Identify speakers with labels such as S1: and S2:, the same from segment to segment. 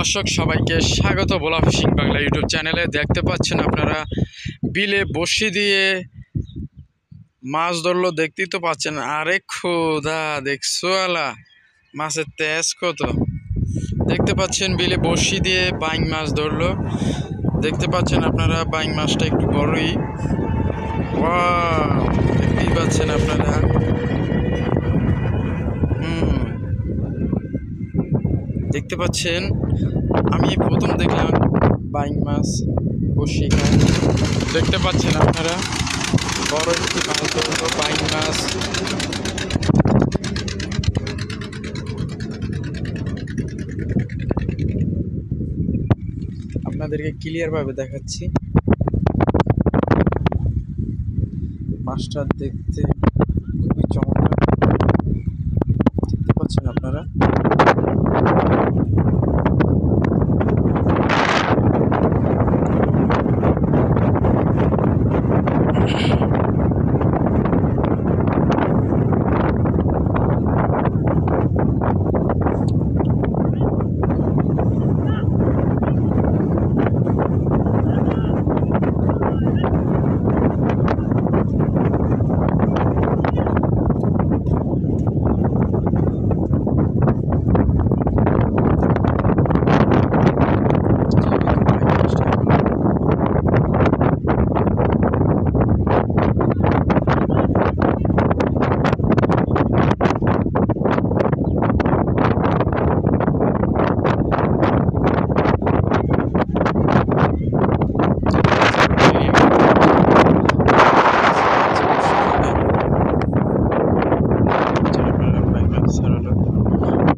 S1: দর্শক সবাইকে স্বাগত ভোলা ফিশিং বাংলা ইউটিউব চ্যানেলে। দেখতে পাচ্ছেন আপনারা বিলে বড়শি দিয়ে মাছ ধরলো, দেখতেই তো পাচ্ছেন। আরে খোদা, দেখছো আলা মাছের তেজ কত! দেখতে পাচ্ছেন বিলে বড়শি দিয়ে বাইং মাছ ধরলো, দেখতে পাচ্ছেন আপনারা। বাইং মাছটা একটু বড়ই, ওয়াও, দেখতেই পাচ্ছেন আপনারা। দেখতে পাচ্ছেন, আমি প্রথম দেখলাম বাইং মাছ বড়শি খায়। দেখতে পাচ্ছেন আপনারা, বড় একটি মাছ ধরলো বাইং মাছ। আপনাদেরকে ক্লিয়ার ভাবে দেখাচ্ছি। মাছটা দেখতে খুবই চমৎকার, দেখতে পাচ্ছেন আপনারা।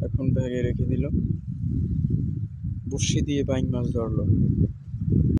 S1: এখন ব্যাগে রেখে দিল, বড়শি দিয়ে বাইং মাছ ধরলো।